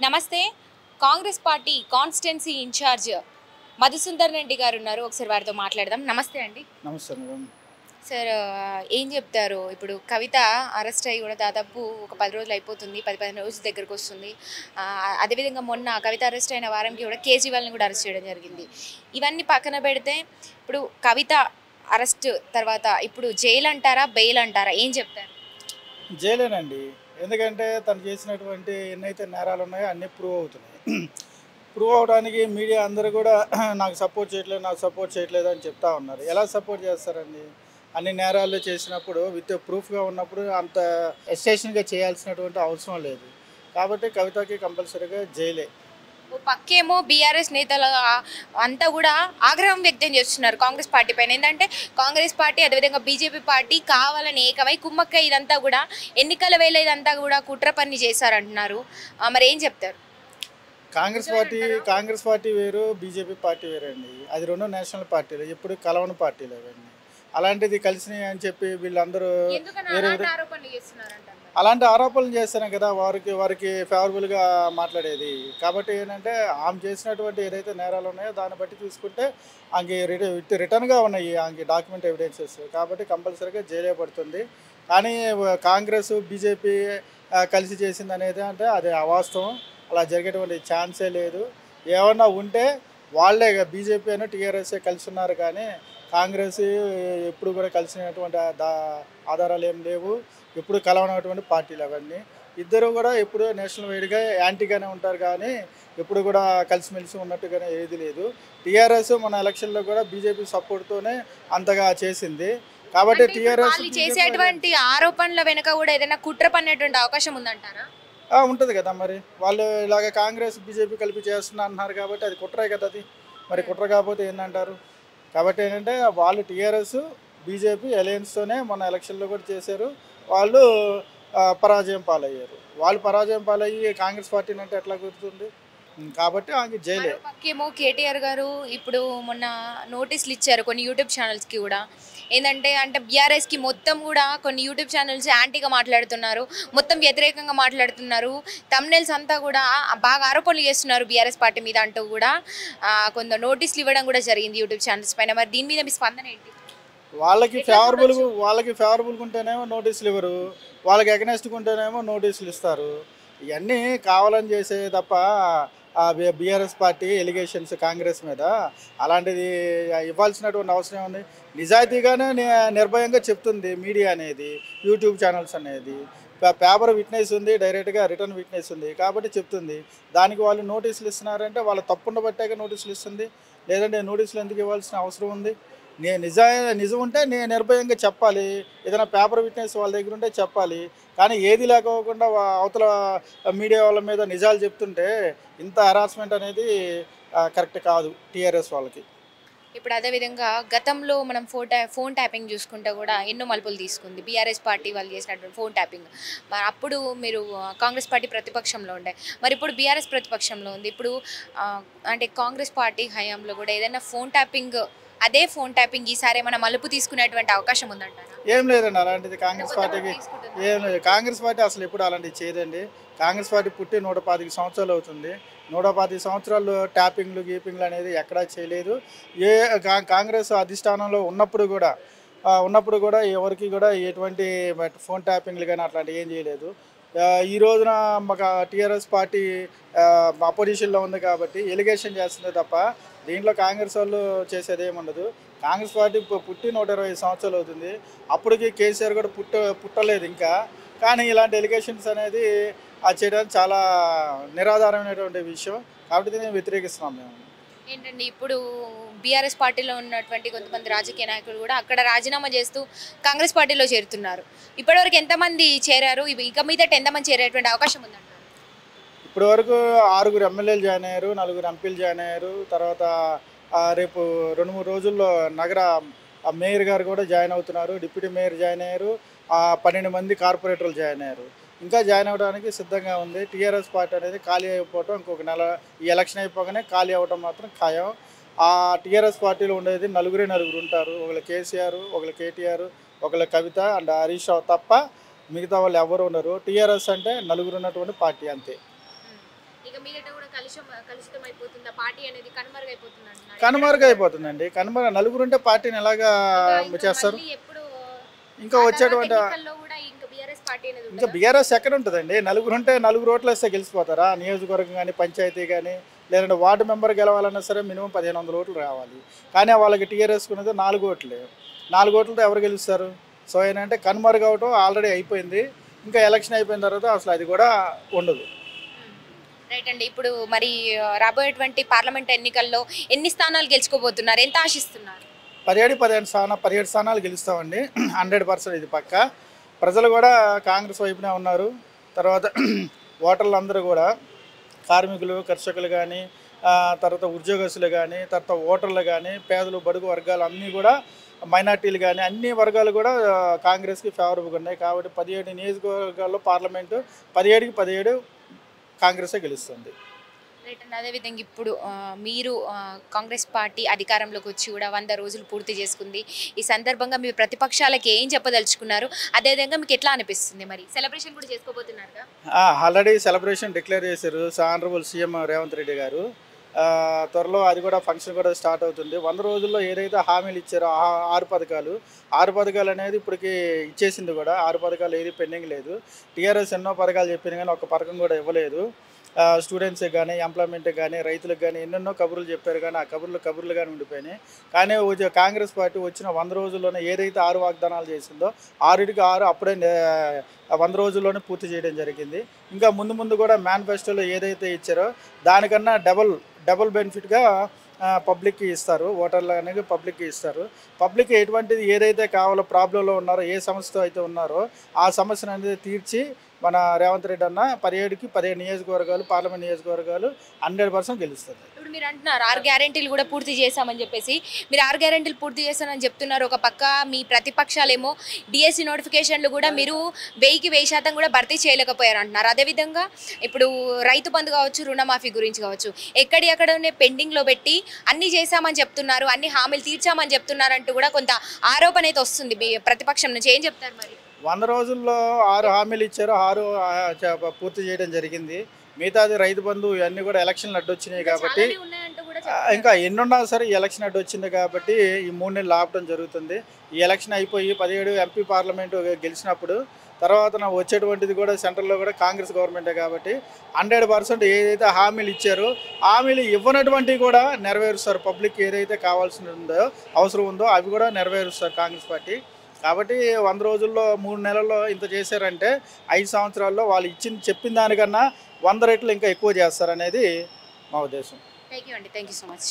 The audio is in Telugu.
నమస్తే. Congress party constituency incharge Madhusudan Reddy గారు ఉన్నారు. ఒకసారి వారితో మాట్లాడదాం. నమస్తే అండి. నమస్తే మేడం. సార్, ఏం చెప్తారు? ఇప్పుడు కవిత అరెస్ట్ అయ్యి కూడా దాదాపు ఒక 10 రోజులు అయిపోతుంది. 10-15 రోజుల దగ్గరకు వస్తుంది. అదేవిధంగా మొన్న కవిత అరెస్ట్ అయిన వారంకి కూడా కేజ్రీవాల్ని కూడా అరెస్ట్ చేయడం జరిగింది. ఇవన్నీ పక్కన పెడితే ఇప్పుడు కవిత అరెస్ట్ తర్వాత ఇప్పుడు జైలు అంటారా, బెయిల్ అంటారా, ఏం చెప్తారు? జైలేనండి. ఎందుకంటే తను చేసినటువంటి ఎన్నైతే నేరాలు ఉన్నాయో అన్నీ ప్రూవ్ అవుతున్నాయి. ప్రూవ్ అవడానికి మీడియా అందరూ కూడా నాకు సపోర్ట్ చేయట్లేదు అని చెప్తా ఉన్నారు. ఎలా సపోర్ట్ చేస్తారండి? అన్ని నేరాలు చేసినప్పుడు విత్ ప్రూఫ్గా ఉన్నప్పుడు అంత ఎస్టేషన్గా చేయాల్సినటువంటి అవసరం లేదు. కాబట్టి కవితకి కంపల్సరీగా జైలే. ఓ పక్కేమో బీఆర్ఎస్ నేతలు అంతా కూడా ఆగ్రహం వ్యక్తం చేస్తున్నారు కాంగ్రెస్ పార్టీ పైన. ఏంటంటే కాంగ్రెస్ పార్టీ అదేవిధంగా బీజేపీ పార్టీ కావాలని ఏకమై కుమ్మక్క ఇదంతా కూడా ఎన్నికల వేళ ఇదంతా కూడా కుట్ర పని చేశారంటున్నారు. మరి ఏం చెప్తారు? కాంగ్రెస్ పార్టీ వేరు, బీజేపీ పార్టీ వేరండి. అది రెండు నేషనల్ పార్టీలు, ఎప్పుడు కలవని పార్టీలు అవన్నీ. అలాంటిది కలిసినాయి అని చెప్పి వీళ్ళందరూ అలాంటి ఆరోపణలు చేస్తేనే కదా వారికి ఫేవరబుల్గా మాట్లాడేది. కాబట్టి ఏంటంటే ఆమె చేసినటువంటి ఏదైతే నేరాలు ఉన్నాయో దాన్ని బట్టి చూసుకుంటే ఆమెకి రిటర్న్గా ఉన్నాయి ఆమెకి డాక్యుమెంట్ ఎవిడెన్సెస్. కాబట్టి కంపల్సరీగా జైలే పడుతుంది. కానీ కాంగ్రెస్ బీజేపీ కలిసి చేసింది అనేది అంటే అది అవాస్తవం. అలా జరిగేటువంటి ఛాన్సే లేదు. ఏమన్నా ఉంటే వాళ్ళే బీజేపీ అయినా టీఆర్ఎస్ కలిసి ఉన్నారు, కానీ కాంగ్రెస్ ఎప్పుడు కూడా కలిసినటువంటి ఆధారాలు ఏం లేవు. ఎప్పుడు కలవనటువంటి పార్టీలు అవన్నీ. ఇద్దరు కూడా ఎప్పుడు నేషనల్ వైడ్గా యాంటీగానే ఉంటారు, కానీ ఎప్పుడు కూడా కలిసిమెలిసి ఉన్నట్టుగానే ఏది లేదు. టీఆర్ఎస్ మన ఎలక్షన్లో కూడా బీజేపీ సపోర్ట్తోనే అంతగా చేసింది. కాబట్టి టీఆర్ఎస్ చేసేటువంటి ఆరోపణల వెనుక కూడా ఏదైనా కుట్ర పనేటువంటి అవకాశం ఉందంటారా? ఉంటుంది కదా. మరి వాళ్ళు ఇలాగ కాంగ్రెస్ బీజేపీ కలిపి చేస్తున్నా అంటున్నారు కాబట్టి అది కుట్రే కదా. అది మరి కుట్ర కాకపోతే ఏంటంటారు? కాబట్టి ఏంటంటే వాళ్ళు టీఆర్ఎస్ బీజేపీ అలయన్స్తోనే మన ఎలక్షన్లో కూడా చేశారు. వాళ్ళు పరాజయం పాలయ్యారు. వాళ్ళు పరాజయం పాలయ్యి కాంగ్రెస్ పార్టీని అంటే ఎట్లా గుర్తుంది? కాబట్టి ఆమె జైలే. పక్కేమో కేటీఆర్ గారు ఇప్పుడు మొన్న నోటీసులు ఇచ్చారు కొన్ని యూట్యూబ్ ఛానల్స్కి కూడా. అంటే బీఆర్ఎస్కి మొత్తం కూడా కొన్ని యూట్యూబ్ ఛానల్స్ యాంటీగా మాట్లాడుతున్నారు, మొత్తం వ్యతిరేకంగా మాట్లాడుతున్నారు. తమ్నెల్స్ అంతా కూడా బాగా ఆరోపణలు చేస్తున్నారు బీఆర్ఎస్ పార్టీ మీద అంటూ కూడా కొంత నోటీసులు ఇవ్వడం కూడా జరిగింది యూట్యూబ్ ఛానల్స్ పైన. మరి దీని మీద మీ స్పందన ఏంటి? వాళ్ళకి ఫేవరబుల్గా ఉంటేనేమో నోటీసులు ఇవ్వరు, వాళ్ళకి అగెనెస్ట్గా ఉంటేనేమో నోటీసులు ఇస్తారు. ఇవన్నీ కావాలని చేసే తప్ప బీఆర్ఎస్ పార్టీ ఎలిగేషన్స్ కాంగ్రెస్ మీద అలాంటిది ఇవ్వాల్సినటువంటి అవసరం ఉంది. నిజాయితీగానే నిర్భయంగా చెప్తుంది మీడియా అనేది, యూట్యూబ్ ఛానల్స్ అనేది. పేపర్ విట్నెస్ ఉంది, డైరెక్ట్గా రిటర్న్ విట్నెస్ ఉంది, కాబట్టి చెప్తుంది. దానికి వాళ్ళు నోటీసులు ఇస్తున్నారంటే వాళ్ళ తప్పుండబట్టాక నోటీసులు ఇస్తుంది, లేదంటే నోటీసులు ఎందుకు ఇవ్వాల్సిన అవసరం ఉంది? నిజం ఉంటే నిర్భయంగా చెప్పాలి. ఏదైనా పేపర్ విట్నెస్ వాళ్ళ దగ్గర ఉంటే చెప్పాలి. కానీ ఏది లేకపోకుండా అవతల మీడియా వాళ్ళ మీద నిజాలు చెప్తుంటే ఇంత హరాస్మెంట్ అనేది కరెక్ట్ కాదు టీఆర్ఎస్ వాళ్ళకి. ఇప్పుడు అదేవిధంగా గతంలో మనం ఫోన్ ట్యాపింగ్ చూసుకుంటే కూడా ఎన్నో మలుపులు తీసుకుంది బీఆర్ఎస్ పార్టీ వాళ్ళు చేసినటువంటి ఫోన్ ట్యాపింగ్. మరి అప్పుడు మీరు కాంగ్రెస్ పార్టీ ప్రతిపక్షంలో ఉండే, మరి ఇప్పుడు బీఆర్ఎస్ ప్రతిపక్షంలో ఉంది. ఇప్పుడు అంటే కాంగ్రెస్ పార్టీ హయాంలో కూడా ఏదైనా అదే ఫోన్ ట్యాపింగ్ ఈసారి ఏమైనా మలుపు తీసుకునేటువంటి అవకాశం ఉందంటారా? ఏం లేదండి అలాంటిది. కాంగ్రెస్ పార్టీకి ఏం లేదు. కాంగ్రెస్ పార్టీ అసలు ఎప్పుడు అలాంటివి చేయదండి. కాంగ్రెస్ పార్టీ పుట్టి 125 సంవత్సరాలు అవుతుంది. 125 సంవత్సరాలు ట్యాపింగ్లు గీపింగ్లు అనేది ఎక్కడా చేయలేదు. కాంగ్రెస్ అధిష్టానంలో ఉన్నప్పుడు కూడా ఎవరికి కూడా ఎటువంటి ఫోన్ ట్యాపింగ్లు కానీ అట్లాంటివి ఏం చేయలేదు. ఈ రోజున మాకు టీఆర్ఎస్ పార్టీ అపోజిషన్లో ఉంది కాబట్టి ఎలిగేషన్ చేస్తుంది తప్ప దీంట్లో కాంగ్రెస్ వాళ్ళు చేసేది ఏముండదు. కాంగ్రెస్ పార్టీ పుట్టి 120 సంవత్సరాలు అవుతుంది. అప్పటికి కేసీఆర్ కూడా పుట్టలేదు ఇంకా. కానీ ఇలాంటి ఎలిగేషన్స్ అనేది చేయడానికి చాలా నిరాధారమైనటువంటి విషయం. కాబట్టి దీన్ని వ్యతిరేకిస్తున్నాం మేము. ఏంటండి ఇప్పుడు బీఆర్ఎస్ పార్టీలో ఉన్నటువంటి కొంతమంది రాజకీయ నాయకులు కూడా అక్కడ రాజీనామా చేస్తూ కాంగ్రెస్ పార్టీలో చేరుతున్నారు. ఇప్పటివరకు ఎంతమంది చేరారు? ఇక మీదట ఎంతమంది చేరేటువంటి అవకాశం ఉందంటారు? ఇప్పటి వరకు 6 ఎమ్మెల్యేలు జాయిన్ అయ్యారు, 4 ఎంపీలు జాయిన్ అయ్యారు. తర్వాత రేపు 2-3 రోజుల్లో నగర మేయర్ గారు కూడా జాయిన్ అవుతున్నారు, డిప్యూటీ మేయర్ జాయిన్ అయ్యారు, 12 మంది కార్పొరేటర్లు జాయిన్ అయ్యారు. ఇంకా జాయిన్ అవ్వడానికి సిద్ధంగా ఉంది. టీఆర్ఎస్ పార్టీ అనేది ఖాళీ అయిపోవటం ఇంకొక నెల, ఈ ఎలక్షన్ అయిపోగానే ఖాళీ అవ్వటం మాత్రం ఖాయం. ఆ టీఆర్ఎస్ పార్టీలో ఉండేది నలుగురు ఉంటారు. ఒకళ్ళు కేసీఆర్, ఒకళ్ళు కేటీఆర్, ఒకళ్ళు కవిత అండ్ హరీష్ రావు తప్ప మిగతా వాళ్ళు ఎవరు ఉండరు. టీఆర్ఎస్ అంటే నలుగురు ఉన్నటువంటి పార్టీ అంతే. ఇక మీదట కూడా కలుషితం అయిపోతుందా పార్టీ అనేది కనుమరుగైపోతుంది అంటున్నారు. కనుమరుగైపోతుందండి. నలుగురు ఉంటే పార్టీని ఎలాగా చేస్తారు? మళ్ళీ ఎప్పుడు ఇంకా వచ్చేటువంటి ఎన్నికల్లో కూడా ఇంకా బీఆర్ఎస్ పార్టీ అనేది ఇంకా బీఆర్ఎస్ ఎక్కడ ఉంటుందండి? నలుగురు ఉంటే నలుగురు ఓట్లు వేస్తే గెలిచిపోతారా? నియోజకవర్గం కానీ పంచాయతీ కానీ లేదంటే వార్డు మెంబర్ గెలవాలన్నా సరే మినిమం 1500 ఓట్లు రావాలి. కానీ వాళ్ళకి టీఆర్ఎస్కి ఉన్నది 4 ఓట్లే. 4 ఓట్లతో ఎవరు గెలుస్తారు? సో ఏంటంటే కనుమరుగు అవటం ఆల్రెడీ అయిపోయింది. ఇంకా ఎలక్షన్ అయిపోయిన తర్వాత అసలు అది కూడా ఉండదు. రైట్ అండి. ఇప్పుడు మరి రాబోయేటువంటి పార్లమెంట్ ఎన్నికల్లో ఎన్ని స్థానాలు గెలుచుకోబోతున్నారు? ఎంత ఆశిస్తున్నారు? 17 స్థానాలు గెలుస్తామండి. 100% ఇది పక్క. ప్రజలు కూడా కాంగ్రెస్ వైపునే ఉన్నారు. తర్వాత ఓటర్లు అందరూ కూడా కార్మికులు, కర్షకులు కానీ, తర్వాత ఉద్యోగస్తులు కానీ, తర్వాత ఓటర్లు కానీ, పేదలు, బడుగు వర్గాలు అన్నీ కూడా, మైనార్టీలు కానీ అన్ని వర్గాలు కూడా కాంగ్రెస్కి ఫేవరబుల్గా ఉన్నాయి. కాబట్టి 17 నియోజకవర్గాల్లో పార్లమెంటు 17కి 17 కాంగ్రెసే గెలుస్తుంది. రైట్ అండి. అదేవిధంగా ఇప్పుడు మీరు కాంగ్రెస్ పార్టీ అధికారంలోకి వచ్చి కూడా 100 రోజులు పూర్తి చేసుకుంది. ఈ సందర్భంగా మీ ప్రతిపక్షాలకి ఏం చెప్పదలుచుకున్నారు? అదేవిధంగా మీకు ఎట్లా అనిపిస్తుంది? మరి సెలబ్రేషన్ కూడా చేసుకోబోతున్నారుగా? ఆల్రెడీ సెలబ్రేషన్ డిక్లేర్ చేశారు ఆనరబుల్ సీఎం రేవంత్ రెడ్డి గారు. త్వరలో అది కూడా ఫంక్షన్ కూడా స్టార్ట్ అవుతుంది. 100 రోజుల్లో ఏదైతే హామీలు ఇచ్చారో 6 పథకాలు అనేది ఇప్పటికి ఇచ్చేసింది కూడా. 6 పథకాలు ఏది పెండింగ్ లేదు. టీఆర్ఎస్ ఎన్నో పథకాలు చెప్పింది కానీ ఒక్క పథకం కూడా ఇవ్వలేదు. స్టూడెంట్స్కి కానీ, ఎంప్లాయ్మెంట్కి కానీ, రైతులకు కానీ ఎన్నెన్నో కబుర్లు చెప్పారు కానీ ఆ కబుర్లు కానీ ఉండిపోయినాయి. కానీ కాంగ్రెస్ పార్టీ వచ్చిన 100 రోజుల్లోనే ఏదైతే 6 వాగ్దానాలు చేసిందో 6కి 6 అప్పుడే 100 రోజుల్లోనే పూర్తి చేయడం జరిగింది. ఇంకా ముందు కూడా మేనిఫెస్టోలో ఏదైతే ఇచ్చారో దానికన్నా డబుల్ బెనిఫిట్గా పబ్లిక్కి ఇస్తారు. ఓటర్లు అనేది పబ్లిక్కి ఇస్తారు. పబ్లిక్ ఎటువంటిది ఏదైతే కావాలో, ప్రాబ్లంలో ఉన్నారో, ఏ సమస్యతో అయితే ఉన్నారో ఆ సమస్యను అనేది తీర్చి మన రేవంత్ రెడ్డి అన్న 17కి 17 నియోజకవర్గాలు, పార్లమెంట్ నియోజకవర్గాలు 100% గెలుస్తుంది. ఇప్పుడు మీరు అంటున్నారు 6 గ్యారెంటీలు కూడా పూర్తి చేశామని చెప్పేసి. మీరు 6 గ్యారెంటీలు పూర్తి చేశానని చెప్తున్నారు. ఒక పక్క మీ ప్రతిపక్షాలేమో డిఎస్సి నోటిఫికేషన్లు కూడా మీరు 1000కి 1000% కూడా భర్తీ చేయలేకపోయారు అంటున్నారు. అదేవిధంగా ఇప్పుడు రైతు బంధు కావచ్చు, రుణమాఫీ గురించి కావచ్చు, ఎక్కడనే పెండింగ్లో పెట్టి అన్నీ చేశామని చెప్తున్నారు, అన్ని హామీలు తీర్చామని చెప్తున్నారు అంటూ కూడా కొంత ఆరోపణ అయితే వస్తుంది మీ ప్రతిపక్షం నుంచి. ఏం చెప్తారు మరి? 100 రోజుల్లో 6 హామీలు ఇచ్చారు, 6 పూర్తి చేయడం జరిగింది. మిగతాది రైతు బంధు ఇవన్నీ కూడా ఎలక్షన్లు అడ్డొచ్చినాయి కాబట్టి, ఇంకా ఎన్నున్నా సరే ఈ ఎలక్షన్ అడ్డొచ్చింది కాబట్టి ఈ 3 నెలలు ఆపడం జరుగుతుంది. ఈ ఎలక్షన్ అయిపోయి 17 ఎంపీ పార్లమెంటు గెలిచినప్పుడు తర్వాత వచ్చేటువంటిది కూడా సెంట్రల్లో కూడా కాంగ్రెస్ గవర్నమెంటే కాబట్టి 100% ఏదైతే హామీలు ఇచ్చారో హామీలు ఇవ్వనటువంటివి కూడా నెరవేరుస్తారు. పబ్లిక్ ఏదైతే కావాల్సి ఉందో, అవసరం ఉందో అవి కూడా నెరవేరుస్తారు కాంగ్రెస్ పార్టీ. కాబట్టి 100 రోజుల్లో 3 నెలల్లో ఇంత చేశారంటే 5 సంవత్సరాల్లో వాళ్ళు చెప్పిన దానికన్నా 100 రెట్లు ఇంకా ఎక్కువ చేస్తారనేది మా ఉద్దేశం. థ్యాంక్ యూ అండి. Thank you so much.